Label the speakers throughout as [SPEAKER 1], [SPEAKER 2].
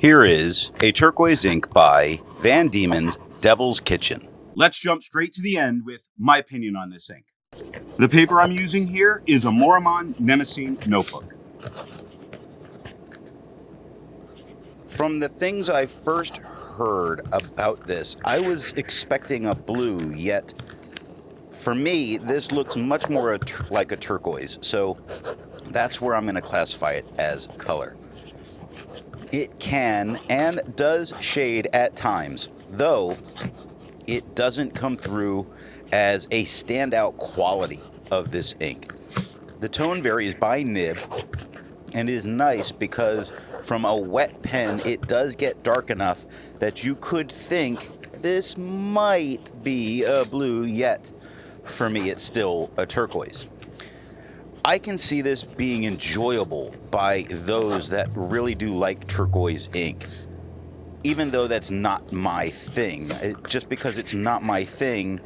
[SPEAKER 1] Here is a turquoise ink by Van Dieman's Devil's Kitchen. Let's jump straight to the end with my opinion on this ink. The paper I'm using here is a Maruman Mnemosyne Notebook. From the things I first heard about this, I was expecting a blue, yet for me, this looks much more like a turquoise, so that's where I'm going to classify it as color. It can and does shade at times, though it doesn't come through as a standout quality of this ink. The tone varies by nib and is nice because from a wet pen it does get dark enough that you could think this might be a blue, yet for me it's still a turquoise. I can see this being enjoyable by those that really do like turquoise ink, even though that's not my thing. Just because it's not my thing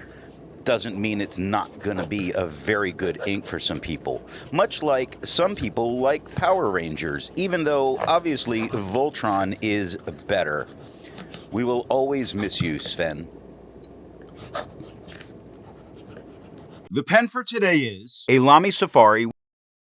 [SPEAKER 1] doesn't mean it's not going to be a very good ink for some people. Much like some people like Power Rangers, even though obviously Voltron is better. We will always miss you, Sven. The pen for today is a Lamy Safari.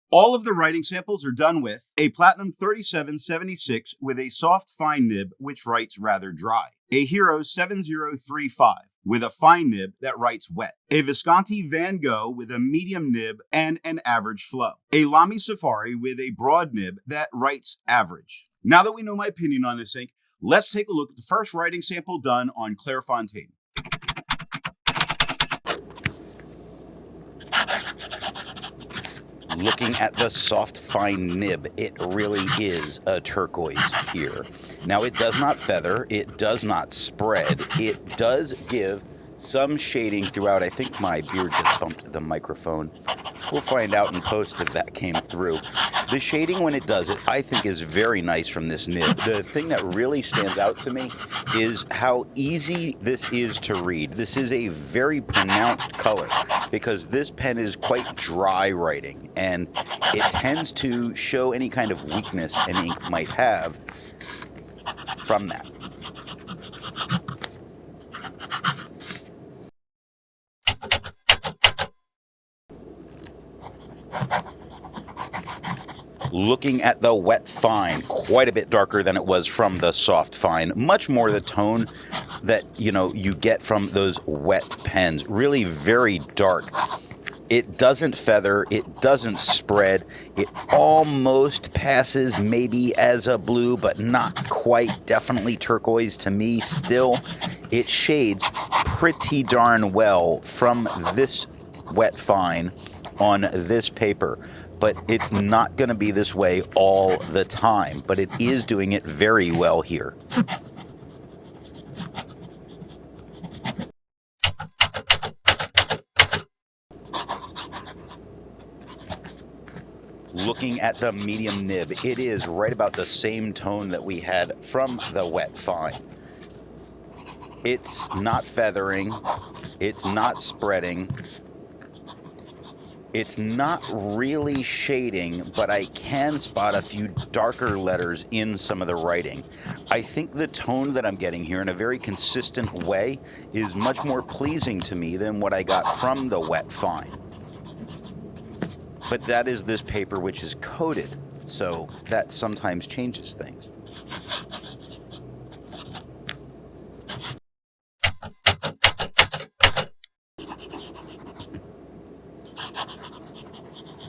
[SPEAKER 1] All of the writing samples are done with a Platinum 3776 with a soft fine nib which writes rather dry, a Hero 7035 with a fine nib that writes wet, a Visconti Van Gogh with a medium nib and an average flow, a Lamy Safari with a broad nib that writes average. Now that we know my opinion on this ink, let's take a look at the first writing sample done on Clairfontaine. Looking at the soft fine nib, it really is a turquoise here. Now it does not feather, it does not spread, it does give some shading throughout. I think my beard just bumped the microphone. We'll find out in post if that came through. The shading when it does it, I think is very nice from this nib. The thing that really stands out to me is how easy this is to read. This is a very pronounced color because this pen is quite dry writing and it tends to show any kind of weakness an ink might have from that. Looking at the wet fine, quite a bit darker than it was from the soft fine. Much more the tone that, you get from those wet pens. Really very dark. It doesn't feather, it doesn't spread. It almost passes maybe as a blue, but not quite. Definitely turquoise to me still. It shades pretty darn well from this wet fine on this paper. But it's not going to be this way all the time. But it is doing it very well here. Looking at the medium nib, it is right about the same tone that we had from the wet fine. It's not feathering. It's not spreading. It's not really shading, but I can spot a few darker letters in some of the writing. I think the tone that I'm getting here in a very consistent way is much more pleasing to me than what I got from the wet fine. But that is this paper which is coated, so that sometimes changes things.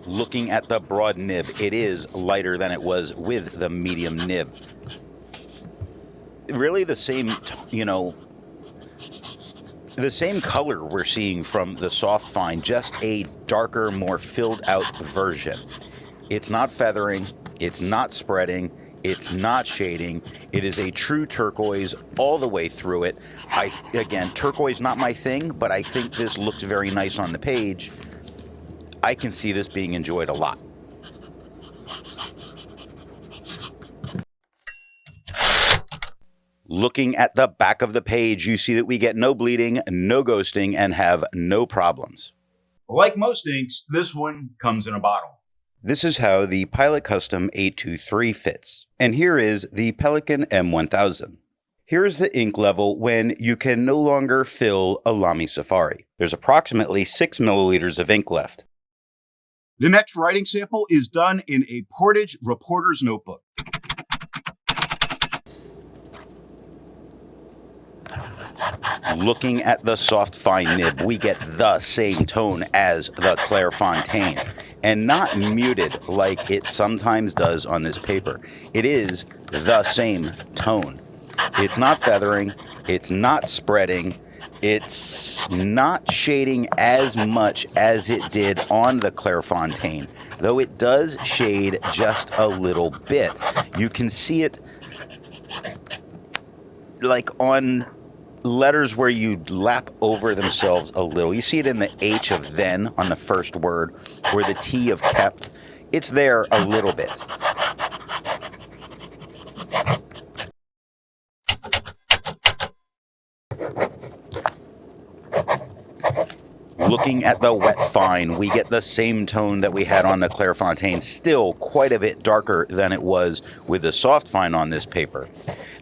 [SPEAKER 1] Looking at the broad nib, it is lighter than it was with the medium nib. Really the same, the same color we're seeing from the soft fine, just a darker, more filled out version. It's not feathering, it's not spreading, it's not shading. It is a true turquoise all the way through it. Again, turquoise not my thing, but I think this looks very nice on the page. I can see this being enjoyed a lot. Looking at the back of the page, you see that we get no bleeding, no ghosting, and have no problems. Like most inks, this one comes in a bottle. This is how the Pilot Custom 823 fits. And here is the Pelican M1000. Here is the ink level when you can no longer fill a Lamy Safari. There's approximately 6 milliliters of ink left.
[SPEAKER 2] The next writing sample is done in a Portage reporter's notebook.
[SPEAKER 1] Looking at the soft fine nib, we get the same tone as the Clairfontaine, and not muted like it sometimes does on this paper. It is the same tone. It's not feathering, it's not spreading, it's not shading as much as it did on the Clairfontaine, though it does shade just a little bit. You can see it like on letters where you lap over themselves a little. You see it in the H of then on the first word, or the T of kept. It's there a little bit. Looking at the wet fine, we get the same tone that we had on the Clairfontaine, still quite a bit darker than it was with the soft fine on this paper.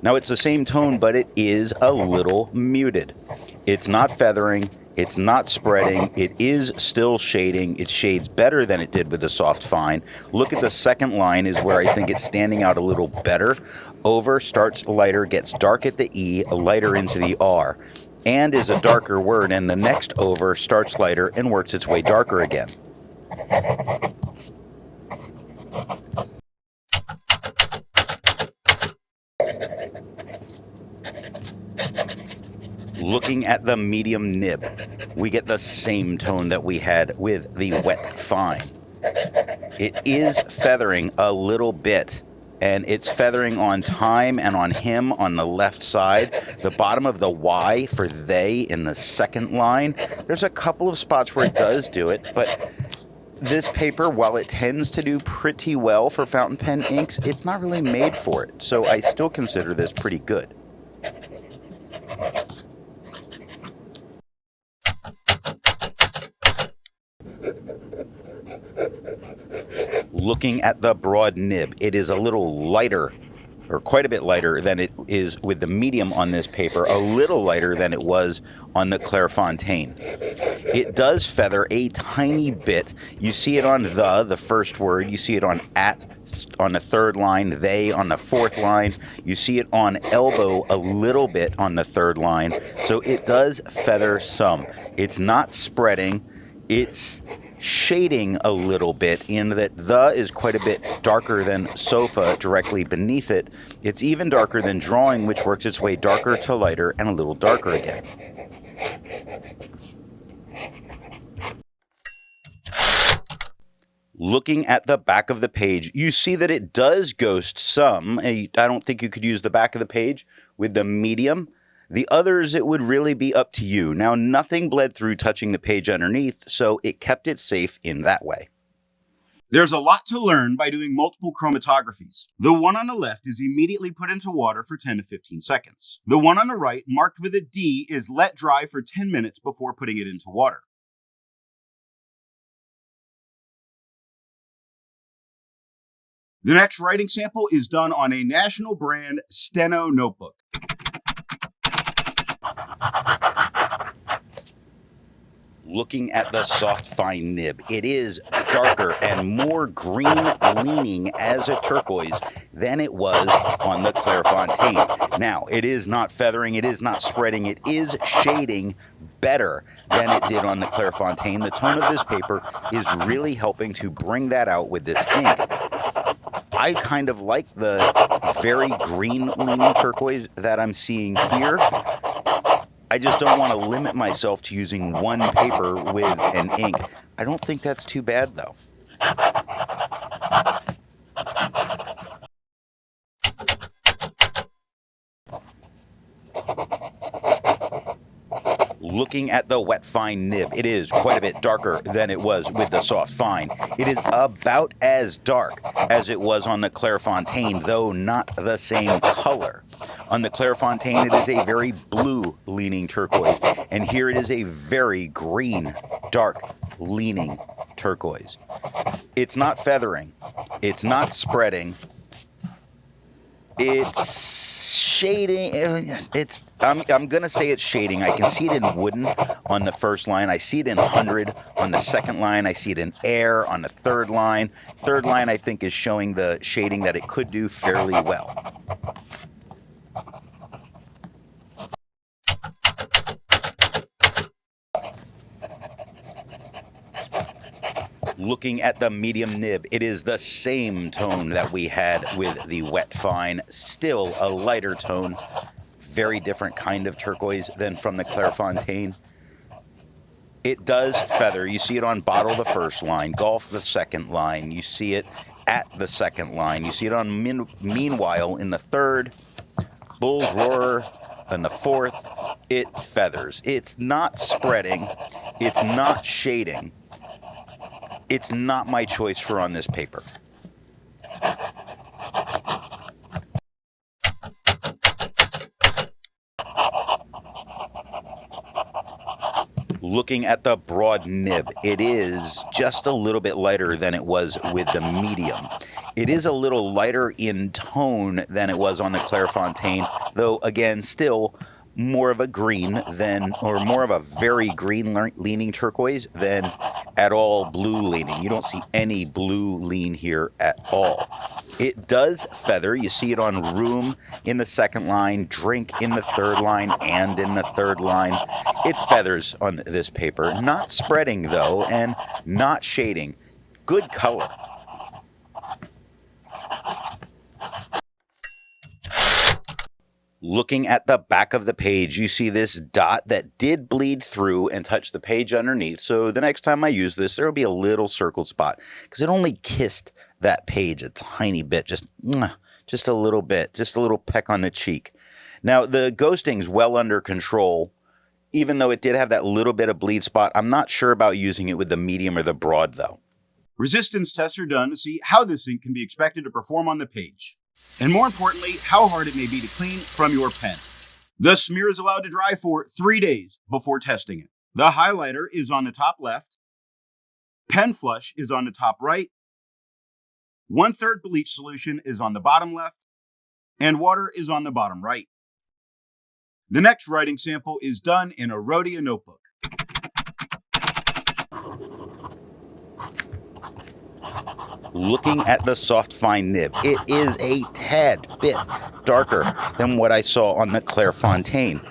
[SPEAKER 1] Now it's the same tone, but it is a little muted. It's not feathering, it's not spreading, it is still shading. It shades better than it did with the soft fine. Look at the second line is where I think it's standing out a little better. Over starts lighter, gets dark at the E, lighter into the R. And is a darker word, and the next over starts lighter and works its way darker again. Looking at the medium nib, we get the same tone that we had with the wet fine. It is feathering a little bit, and it's feathering on time and on him on the left side. The bottom of the Y for they in the second line, there's a couple of spots where it does do it, but this paper, while it tends to do pretty well for fountain pen inks, it's not really made for it, so I still consider this pretty good. Looking at the broad nib, it is a little lighter, or quite a bit lighter than it is with the medium on this paper, a little lighter than it was on the Clairfontaine. It does feather a tiny bit. You see it on the first word, you see it on at on the third line, they on the fourth line, you see it on elbow a little bit on the third line, so it does feather some. It's not spreading, it's shading a little bit in that the is quite a bit darker than sofa directly beneath it. It's even darker than drawing, which works its way darker to lighter and a little darker again. Looking at the back of the page, you see that it does ghost some. I don't think you could use the back of the page with the medium. The others, it would really be up to you. Now, nothing bled through touching the page underneath, so it kept it safe in that way.
[SPEAKER 2] There's a lot to learn by doing multiple chromatographies. The one on the left is immediately put into water for 10 to 15 seconds. The one on the right, marked with a D, is let dry for 10 minutes before putting it into water. The next writing sample is done on a national brand Steno notebook.
[SPEAKER 1] Looking at the soft fine nib, it is darker and more green leaning as a turquoise than it was on the Clairfontaine. Now, it is not feathering, it is not spreading, it is shading better than it did on the Clairfontaine. The tone of this paper is really helping to bring that out with this ink. I kind of like the very green leaning turquoise that I'm seeing here. I just don't want to limit myself to using one paper with an ink. I don't think that's too bad, though. Looking at the wet fine nib, it is quite a bit darker than it was with the soft fine. It is about as dark as it was on the Clairfontaine, though not the same color. On the Clairfontaine, it is a very blue-leaning turquoise, and here it is a very green, dark-leaning turquoise. It's not feathering. It's not spreading. It's shading. I'm gonna say it's shading. I can see it in wooden on the first line. I see it in 100 on the second line. I see it in air on the third line. Third line, I think, is showing the shading that it could do fairly well. Looking at the medium nib, it is the same tone that we had with the wet fine, still a lighter tone, very different kind of turquoise than from the Clairfontaine. It does feather. You see it on bottle the first line, golf the second line. You see it at the second line. You see it on meanwhile in the third, bull's roar in the fourth. It feathers. It's not spreading. It's not shading. It's not my choice for on this paper. Looking at the broad nib, it is just a little bit lighter than it was with the medium. It is a little lighter in tone than it was on the Clairfontaine, though again, still more of a green than, or more of a very green leaning turquoise than at all blue leaning. You don't see any blue lean here at all. It does feather. You see it on room in the second line, drink in the third line, and in the third line. It feathers on this paper. Not spreading, though, and not shading. Good color. Looking at the back of the page, you see this dot that did bleed through and touch the page underneath. So the next time I use this, there will be a little circled spot because it only kissed that page a tiny bit, just a little bit, just a little peck on the cheek. Now, the ghosting's well under control. Even though it did have that little bit of bleed spot, I'm not sure about using it with the medium or the broad, though.
[SPEAKER 2] Resistance tests are done to see how this ink can be expected to perform on the page, and more importantly, how hard it may be to clean from your pen. The smear is allowed to dry for 3 days before testing it. The highlighter is on the top left, pen flush is on the top right, 1/3 bleach solution is on the bottom left, and water is on the bottom right. The next writing sample is done in a Rhodia notebook.
[SPEAKER 1] Looking at the soft fine nib, it is a tad bit darker than what I saw on the Clairfontaine.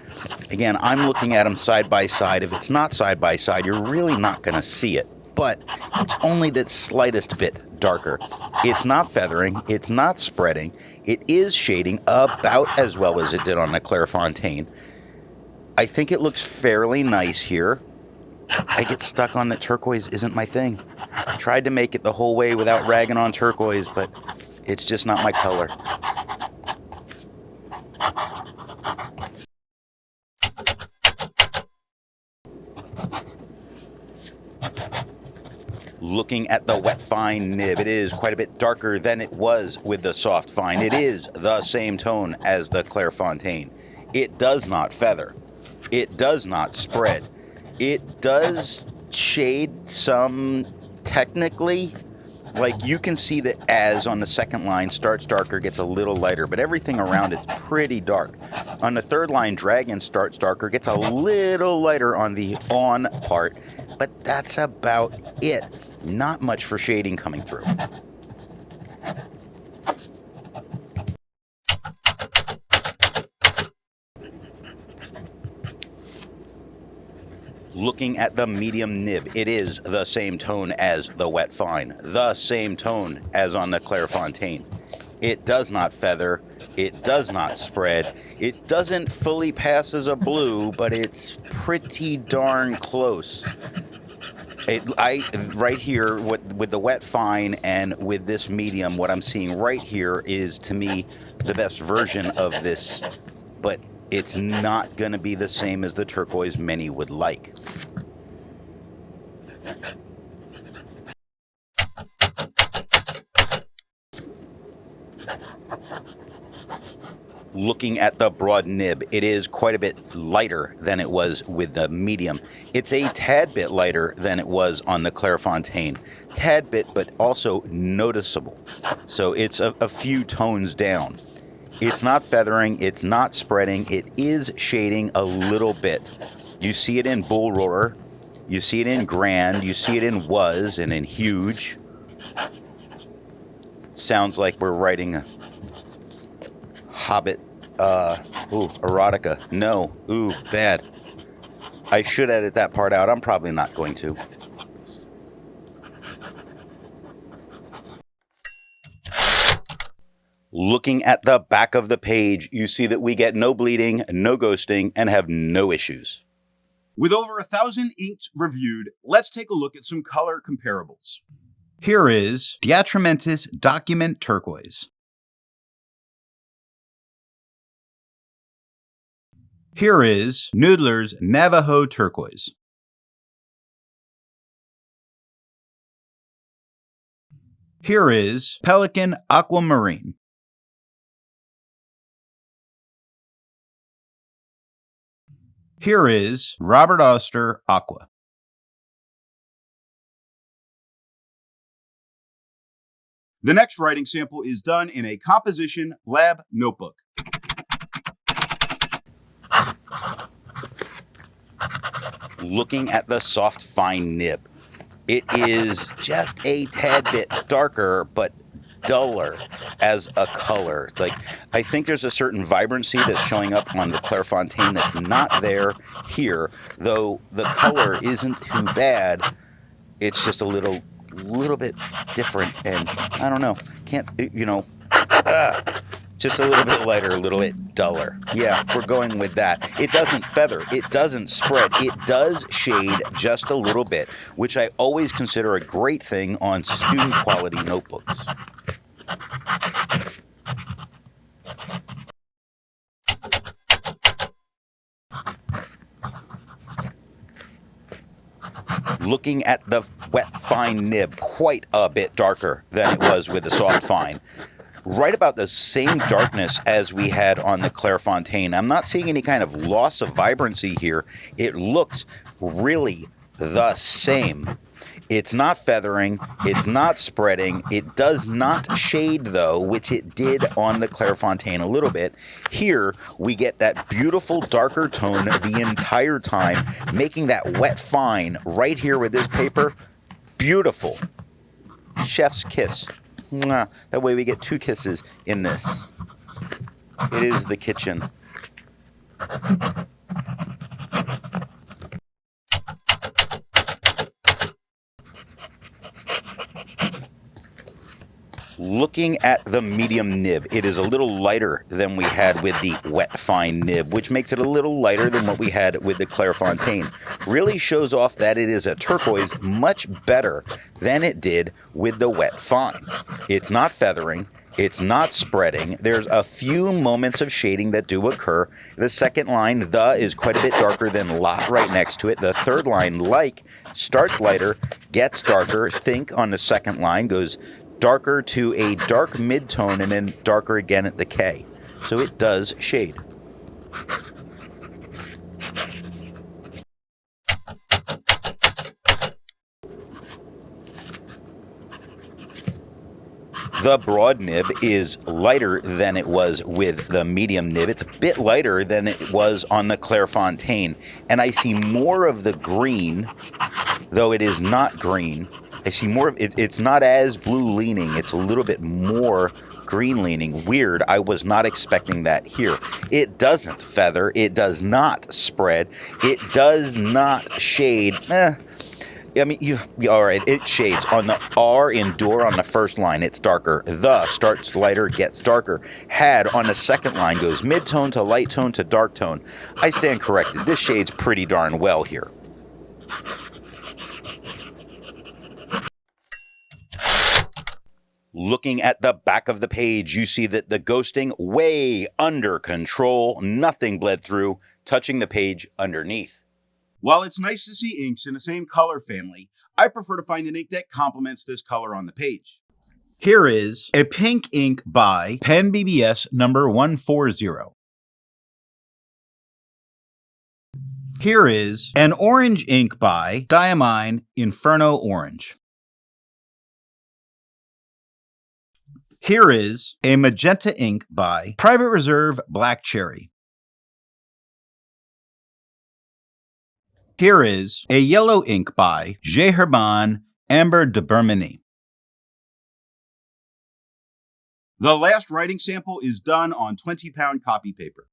[SPEAKER 1] Again, I'm looking at them side by side. If it's not side by side, you're really not going to see it, but it's only the slightest bit darker. It's not feathering, it's not spreading, it is shading about as well as it did on the Clairfontaine. I think it looks fairly nice here. I get stuck on that turquoise isn't my thing. I tried to make it the whole way without ragging on turquoise, but it's just not my color. Looking at the wet fine nib, it is quite a bit darker than it was with the soft fine. It is the same tone as the Clairfontaine. It does not feather. It does not spread. It does shade some technically. Like you can see that as on the second line starts darker, gets a little lighter, but everything around it's pretty dark. On the third line, dragon starts darker, gets a little lighter on the on part, but that's about it. Not much for shading coming through. Looking at the medium nib, it is the same tone as the wet fine, the same tone as on the Clairfontaine. It does not feather, it does not spread, it doesn't fully pass as a blue, but it's pretty darn close. Right here, with the wet fine and with this medium, what I'm seeing right here is, to me, the best version of this, but it's not going to be the same as the turquoise many would like. Looking at the broad nib, it is quite a bit lighter than it was with the medium. It's a tad bit lighter than it was on the Clairfontaine. Tad bit, but also noticeable. So it's a few tones down. It's not feathering, it's not spreading, it is shading a little bit. You see it in Bull Roarer, you see it in Grand, you see it in Was and in Huge. Sounds like we're writing a Hobbit, erotica. No, bad. I should edit that part out. I'm probably not going to. Looking at the back of the page, you see that we get no bleeding, no ghosting, and have no issues.
[SPEAKER 2] With over 1,000 inks reviewed, let's take a look at some color comparables. Here is Diatramentis Document Turquoise. Here is Noodler's Navajo Turquoise. Here is Pelican Aquamarine. Here is Robert Oster Aqua. The next writing sample is done in a composition lab notebook.
[SPEAKER 1] Looking at the soft fine nib, it is just a tad bit darker, but duller as a color. Like, I think there's a certain vibrancy that's showing up on the Clairfontaine that's not there here, though the color isn't too bad. It's just a little bit different, and I don't know, just a little bit lighter, a little bit duller. Yeah, we're going with that. It doesn't feather, it doesn't spread, it does shade just a little bit, which I always consider a great thing on student quality notebooks. Looking at the wet fine nib, quite a bit darker than it was with the soft fine. Right about the same darkness as we had on the Clairfontaine. I'm not seeing any kind of loss of vibrancy here. It looks really the same. It's not feathering, it's not spreading, it does not shade though, which it did on the Clairfontaine a little bit. Here, we get that beautiful darker tone the entire time, making that wet fine right here with this paper beautiful. Chef's kiss. Mwah. That way we get 2 kisses in this. It is the kitchen. Looking at the medium nib, it is a little lighter than we had with the wet fine nib, which makes it a little lighter than what we had with the Clairfontaine. Really shows off that it is a turquoise much better than it did with the wet fine. It's not feathering, it's not spreading. There's a few moments of shading that do occur. The second line, the, is quite a bit darker than lot right next to it. The third line, like, starts lighter, gets darker. Think on the second line, goes darker to a dark mid-tone and then darker again at the K. So it does shade. The broad nib is lighter than it was with the medium nib. It's a bit lighter than it was on the Clairfontaine. And I see more of the green, though it is not green. I see more of it. It's not as blue leaning. It's a little bit more green leaning. Weird. I was not expecting that here. It doesn't feather. It does not spread. It does not shade. I mean, all right, it shades. On the R in door on the first line, it's darker. The starts lighter, gets darker. Had on the second line goes mid-tone to light tone to dark tone. I stand corrected. This shades pretty darn well here. Looking at the back of the page, you see that the ghosting way under control. Nothing bled through, touching the page underneath.
[SPEAKER 2] While it's nice to see inks in the same color family, I prefer to find an ink that complements this color on the page. Here is a pink ink by Pen BBS number 140. Here is an orange ink by Dieman Inferno Orange. Here is a magenta ink by Private Reserve Black Cherry. Here is a yellow ink by J.R.R. Amber de Bermini. The last writing sample is done on 20-pound copy paper.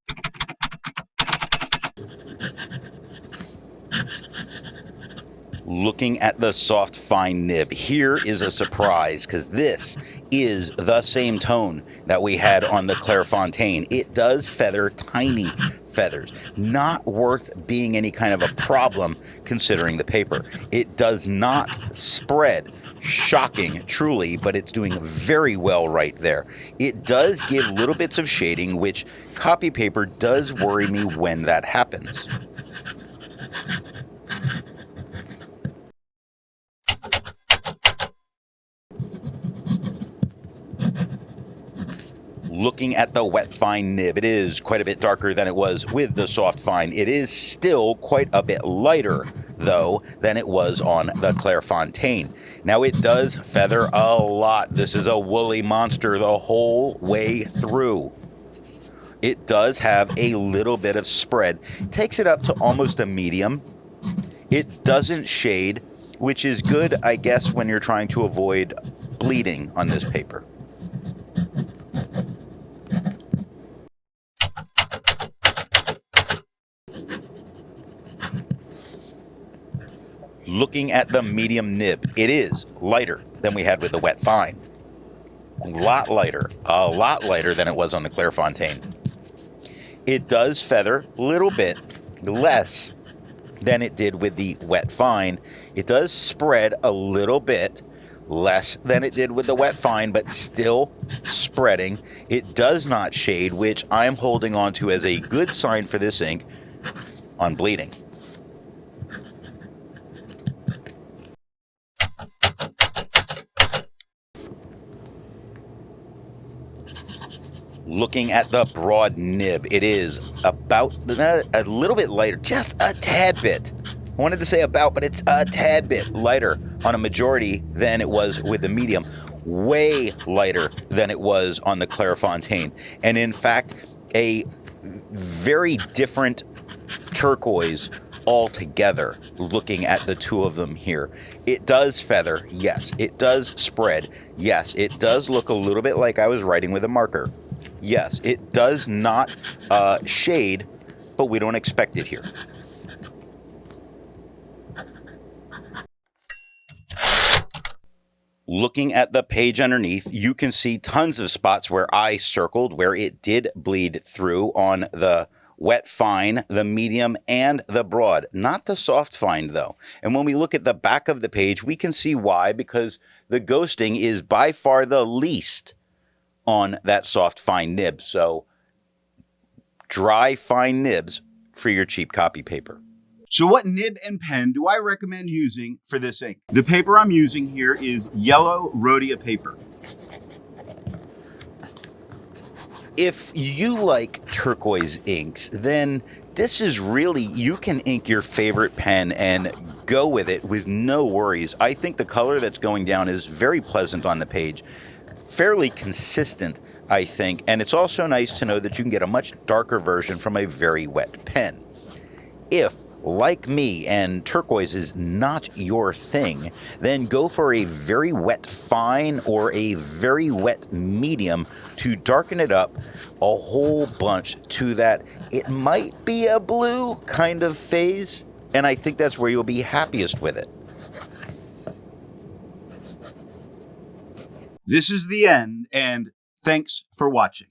[SPEAKER 1] Looking at the soft, fine nib, here is a surprise because this is the same tone that we had on the Clairfontaine. It does feather tiny feathers, not worth being any kind of a problem considering the paper. It does not spread. Shocking, truly, but it's doing very well right there. It does give little bits of shading, which copy paper does worry me when that happens. Looking at the wet fine nib, it is quite a bit darker than it was with the soft fine. It is still quite a bit lighter, though, than it was on the Clairfontaine. Now, it does feather a lot. This is a woolly monster the whole way through. It does have a little bit of spread. It takes it up to almost a medium. It doesn't shade, which is good, I guess, when you're trying to avoid bleeding on this paper. Looking at the medium nib, it is lighter than we had with the wet fine. A lot lighter than it was on the Clairfontaine. It does feather a little bit less than it did with the wet fine. It does spread a little bit less than it did with the wet fine, but still spreading. It does not shade, which I'm holding on to as a good sign for this ink on bleeding. Looking at the broad nib, it is about a little bit lighter, just a tad bit. I wanted to say about, but it's a tad bit lighter on a majority than it was with the medium. Way lighter than it was on the Clairfontaine. And in fact, a very different turquoise altogether looking at the two of them here. It does feather, yes. It does spread, yes. It does look a little bit like I was writing with a marker. Yes, it does not shade, but we don't expect it here. Looking at the page underneath, you can see tons of spots where I circled where it did bleed through on the wet fine, the medium, and the broad. Not the soft fine, though. And when we look at the back of the page, we can see why, because the ghosting is by far the least on that soft fine nib. So dry fine nibs for your cheap copy paper.
[SPEAKER 2] So what nib and pen do I recommend using for this ink? The paper I'm using here is yellow Rhodia paper.
[SPEAKER 1] If you like turquoise inks, then this is really, you can ink your favorite pen and go with it with no worries. I think the color that's going down is very pleasant on the page. Fairly consistent, I think, and it's also nice to know that you can get a much darker version from a very wet pen. If, like me, and turquoise is not your thing, then go for a very wet fine or a very wet medium to darken it up a whole bunch to that it might be a blue kind of phase, and I think that's where you'll be happiest with it.
[SPEAKER 2] This is the end, and thanks for watching.